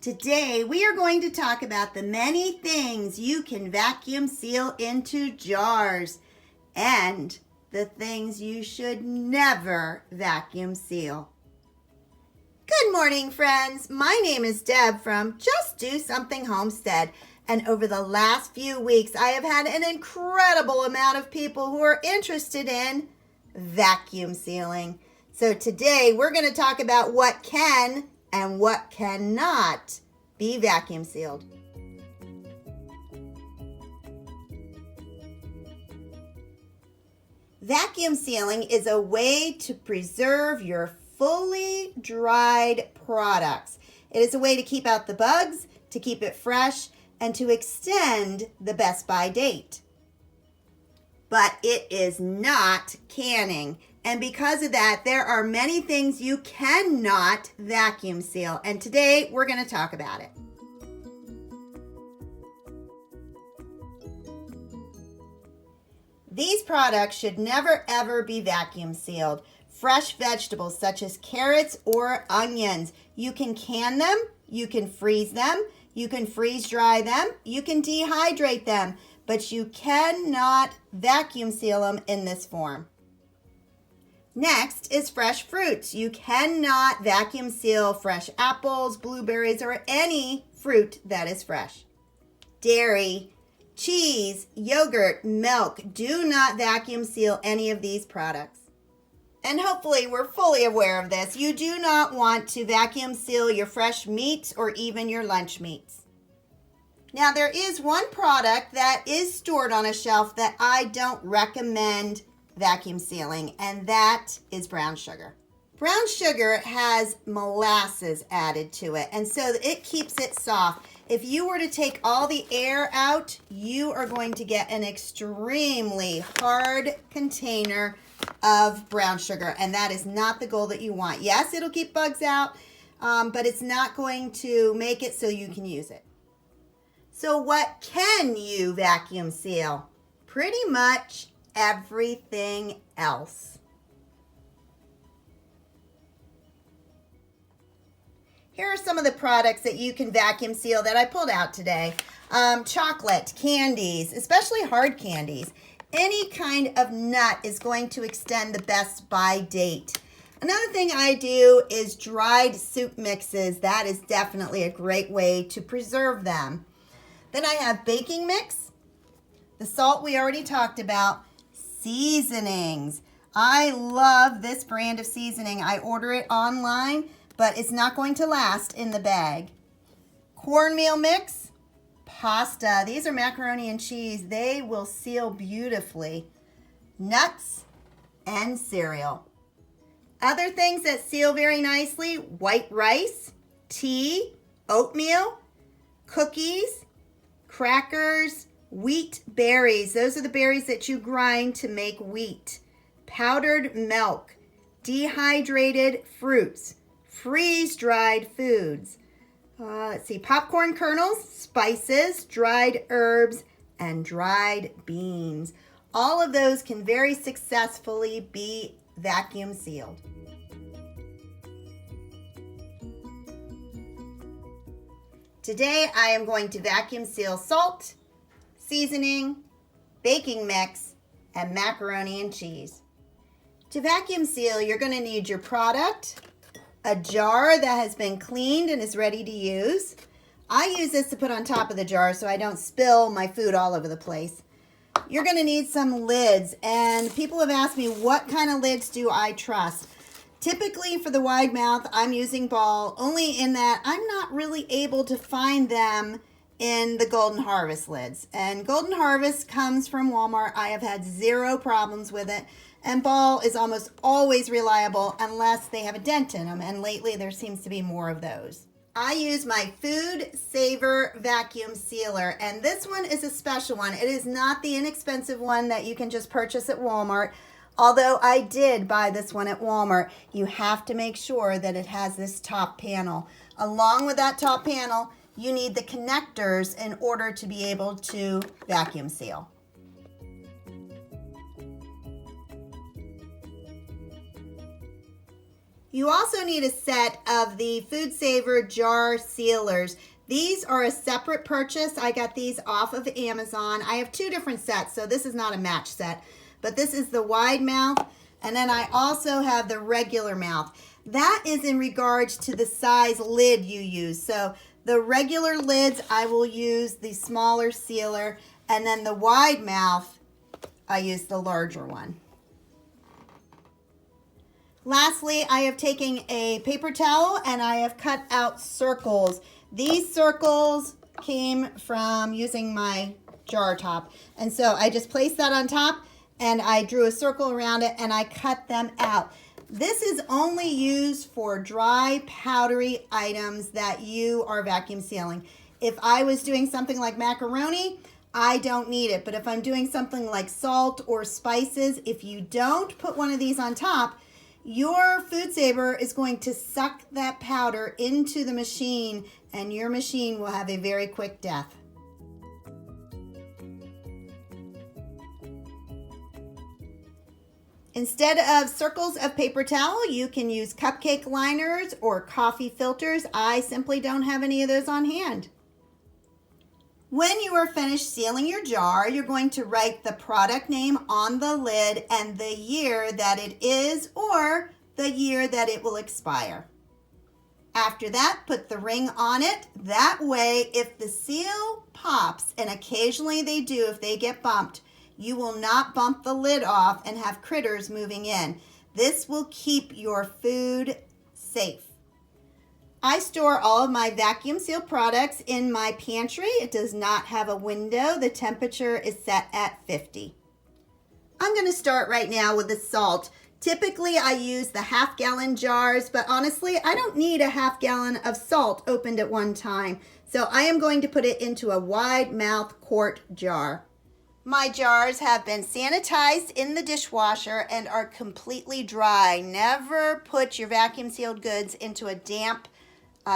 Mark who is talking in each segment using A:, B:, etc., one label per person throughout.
A: Today we are going to talk about the many things you can vacuum seal into jars and the things you should never vacuum seal. Good morning, friends. My name is Deb from Just Do Something Homestead, and over the last few weeks I have had an incredible amount of people who are interested in vacuum sealing. So today we're going to talk about what can and what cannot be vacuum sealed. Vacuum sealing is a way to preserve your fully dried products. It is a way to keep out the bugs, to keep it fresh, and to extend the best by date. But it is not canning. And because of that, there are many things you cannot vacuum seal. And today we're going to talk about it. These products should never ever be vacuum sealed. Fresh vegetables such as carrots or onions, you can can them, you can freeze them, you can freeze dry them, you can dehydrate them, but you cannot vacuum seal them in this form. Next is fresh fruits. You cannot vacuum seal fresh apples, blueberries, or any fruit that is fresh. Dairy, cheese, yogurt, milk, do not vacuum seal any of these products. And hopefully we're fully aware of this. You do not want to vacuum seal your fresh meats or even your lunch meats. Now there is one product that is stored on a shelf that I don't recommend vacuum sealing, and that is brown sugar. Brown sugar has molasses added to it, and so it keeps it soft. If you were to take all the air out, you are going to get an extremely hard container of brown sugar, and that is not the goal that you want. Yes, it'll keep bugs out, but it's not going to make it so you can use it. So what can you vacuum seal? Pretty much everything else. Here are some of the products that you can vacuum seal that I pulled out today. Chocolate, candies, especially hard candies. Any kind of nut is going to extend the best by date. Another thing I do is dried soup mixes. That is definitely a great way to preserve them. Then I have baking mix, the salt we already talked about, seasonings. I love this brand of seasoning. I order it online, but it's not going to last in the bag. Cornmeal mix, pasta. These are macaroni and cheese. They will seal beautifully. Nuts and cereal. Other things that seal very nicely, white rice, tea, oatmeal, cookies, crackers, wheat berries. Those are the berries that you grind to make wheat. Powdered milk, dehydrated fruits, freeze-dried foods. Popcorn kernels, spices, dried herbs, and dried beans. All of those can very successfully be vacuum sealed. Today I am going to vacuum seal salt, seasoning, baking mix, and macaroni and cheese. To vacuum seal, you're going to need your product, a jar that has been cleaned and is ready to use. I use this to put on top of the jar so I don't spill my food all over the place. You're going to need some lids, and people have asked me what kind of lids do I trust. Typically for the wide mouth, I'm using Ball, only in that I'm not really able to find them in the Golden Harvest lids. And Golden Harvest comes from Walmart. I have had zero problems with it. And Ball is almost always reliable unless they have a dent in them. And lately there seems to be more of those. I use my Food Saver vacuum sealer, and this one is a special one. It is not the inexpensive one that you can just purchase at Walmart. Although I did buy this one at Walmart, you have to make sure that it has this top panel. Along with that top panel, you need the connectors in order to be able to vacuum seal. You also need a set of the Food Saver jar sealers. These are a separate purchase. I got these off of Amazon. I have two different sets, so this is not a match set. But this is the wide mouth, and then I also have the regular mouth. That is in regards to the size lid you use. So the regular lids, I will use the smaller sealer, and then the wide mouth, I use the larger one. Lastly, I have taken a paper towel and I have cut out circles. These circles came from using my jar top. And so I just placed that on top and I drew a circle around it and I cut them out. This is only used for dry, powdery items that you are vacuum sealing. If I was doing something like macaroni, I don't need it. But if I'm doing something like salt or spices, if you don't put one of these on top, your Food Saver is going to suck that powder into the machine and your machine will have a very quick death. Instead of circles of paper towel, you can use cupcake liners or coffee filters. I simply don't have any of those on hand. When you are finished sealing your jar, you're going to write the product name on the lid and the year that it is or the year that it will expire. After that, put the ring on it. That way, if the seal pops, and occasionally they do if they get bumped, you will not bump the lid off and have critters moving in. This will keep your food safe. I store all of my vacuum seal products in my pantry. It does not have a window. The temperature is set at 50. I'm going to start right now with the salt. Typically I use the half-gallon jars, but honestly I don't need a half-gallon of salt opened at one time. So I am going to put it into a wide mouth quart jar. My jars have been sanitized in the dishwasher and are completely dry. Never put your vacuum sealed goods into a damp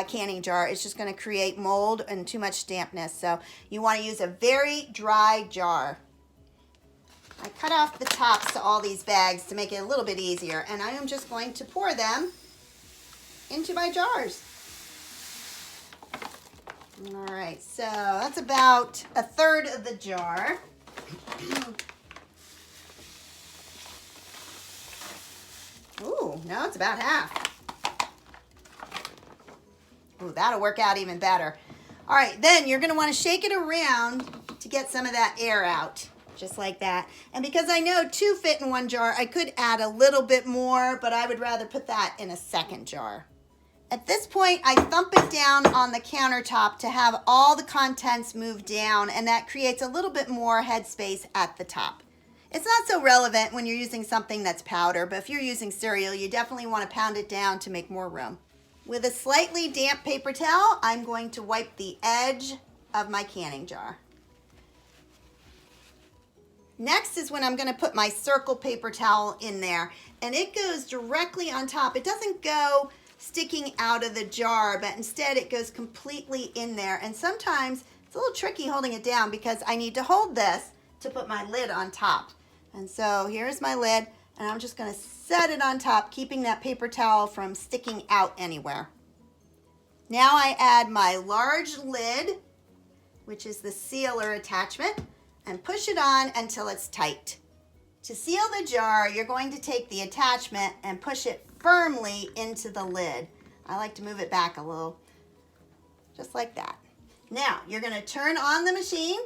A: canning jar. It's just going to create mold and too much dampness. So you want to use a very dry jar. I cut off the tops to all these bags to make it a little bit easier, and I am just going to pour them into my jars. All right, so that's about a third of the jar. Ooh, no, it's about half. Ooh, that'll work out even better. All right, then you're going to want to shake it around to get some of that air out, just like that. And because I know 2 fit in one jar, I could add a little bit more, but I would rather put that in a second jar. At this point, I thump it down on the countertop to have all the contents move down, and that creates a little bit more headspace at the top. It's not so relevant when you're using something that's powder, but if you're using cereal, you definitely want to pound it down to make more room. With a slightly damp paper towel, I'm going to wipe the edge of my canning jar. Next is when I'm going to put my circle paper towel in there, and it goes directly on top. It doesn't go sticking out of the jar, but instead it goes completely in there. And sometimes it's a little tricky holding it down because I need to hold this to put my lid on top. And so here's my lid, and I'm just going to set it on top, keeping that paper towel from sticking out anywhere. Now I add my large lid, which is the sealer attachment, and push it on until it's tight. To seal the jar, you're going to take the attachment and push it firmly into the lid. I like to move it back a little, just like that. Now, you're going to turn on the machine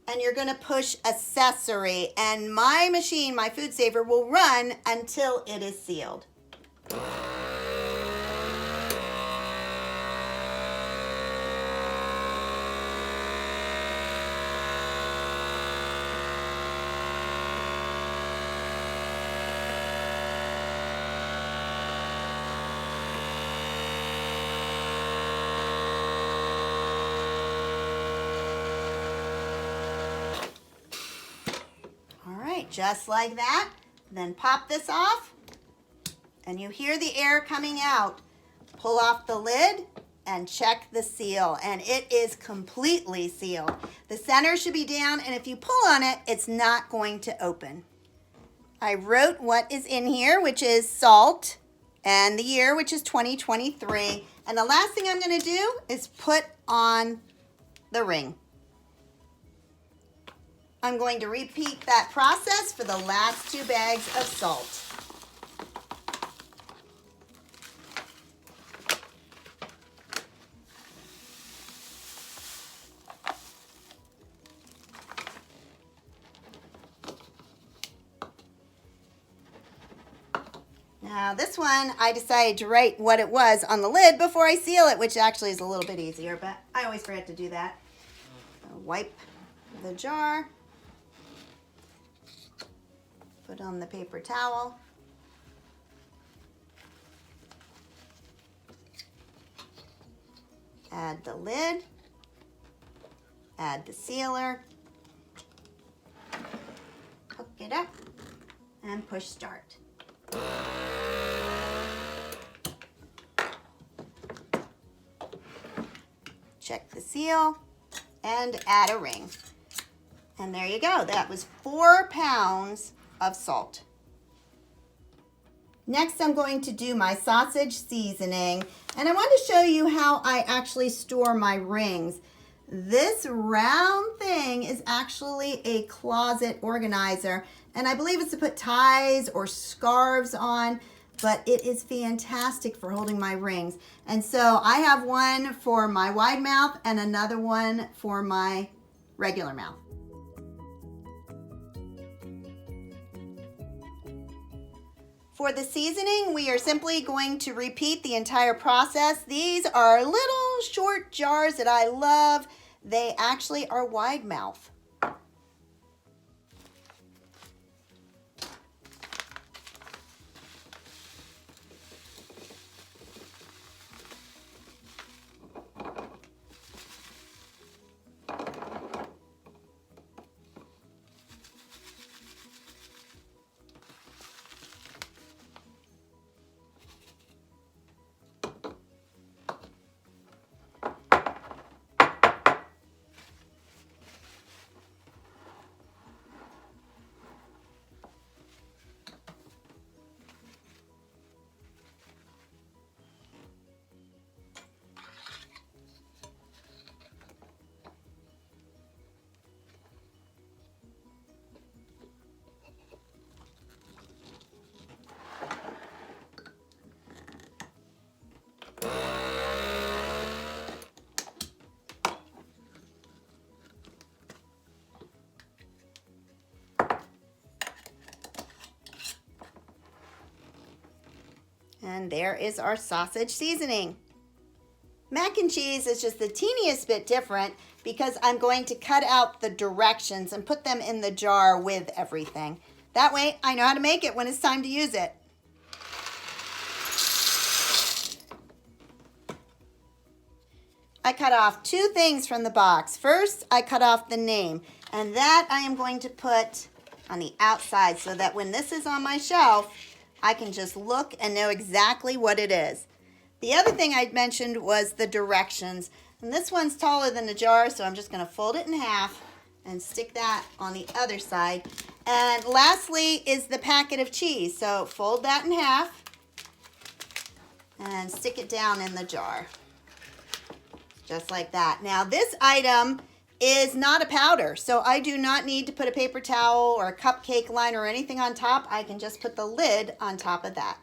A: and you're going to push accessory, and my machine, my Food Saver, will run until it is sealed. Just like that. Then pop this off and you hear the air coming out. Pull off the lid and check the seal, and it is completely sealed. The center should be down, and if you pull on it, it's not going to open. I wrote what is in here, which is salt, and the year, which is 2023. And the last thing I'm going to do is put on the ring. I'm going to repeat that process for the last 2 bags of salt. Now this one, I decided to write what it was on the lid before I seal it, which actually is a little bit easier, but I always forget to do that. Wipe the jar, put on the paper towel, add the lid, add the sealer, hook it up, and push start. Check the seal and add a ring. And there you go. That was 4 pounds of salt. Next, I'm going to do my sausage seasoning, and I want to show you how I actually store my rings. This round thing is actually a closet organizer, and I believe it's to put ties or scarves on, but it is fantastic for holding my rings. And so I have one for my wide mouth and another one for my regular mouth. For the seasoning, we are simply going to repeat the entire process. These are little short jars that I love. They actually are wide mouth. And there is our sausage seasoning. Mac and cheese is just the teeniest bit different because I'm going to cut out the directions and put them in the jar with everything. That way I know how to make it when it's time to use it. I cut off 2 things from the box. First, I cut off the name, and that I am going to put on the outside so that when this is on my shelf, I can just look and know exactly what it is. The other thing I mentioned was the directions. And this one's taller than the jar, so I'm just going to fold it in half and stick that on the other side. And lastly is the packet of cheese. So fold that in half and stick it down in the jar. Just like that. Now this item is not a powder, so I do not need to put a paper towel or a cupcake liner or anything on top. I can just put the lid on top of that.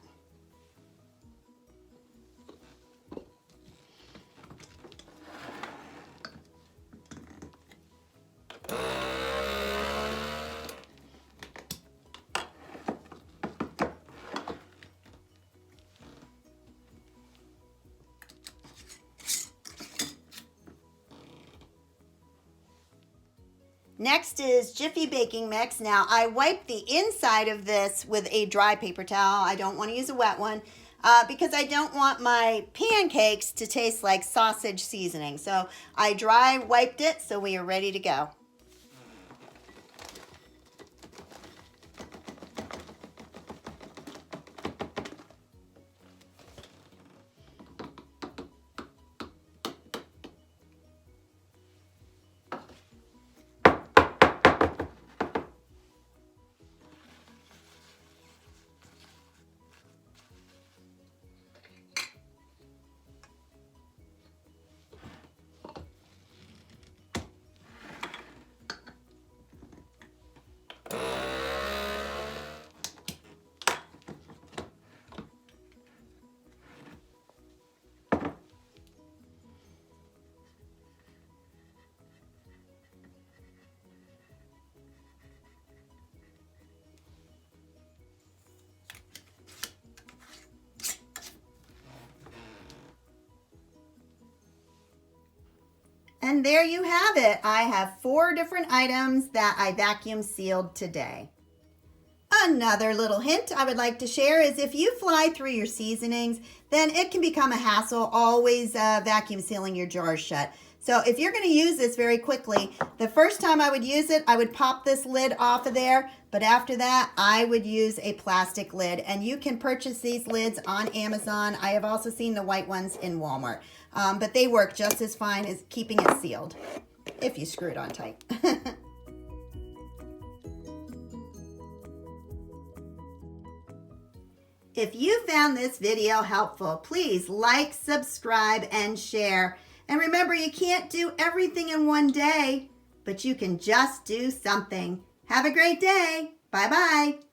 A: Next is Jiffy baking mix. Now I wipe the inside of this with a dry paper towel. I don't want to use a wet one because I don't want my pancakes to taste like sausage seasoning. So I dry wiped it so we are ready to go. And there you have it. I have 4 different items that I vacuum sealed today. Another little hint I would like to share is if you fly through your seasonings, then it can become a hassle always vacuum sealing your jars shut. So if you're going to use this very quickly, the first time I would use it, I would pop this lid off of there. But after that, I would use a plastic lid. And you can purchase these lids on Amazon. I have also seen the white ones in Walmart. But they work just as fine as keeping it sealed, if you screw it on tight. If you found this video helpful, please like, subscribe, and share. And remember, you can't do everything in one day, but you can just do something. Have a great day. Bye-bye.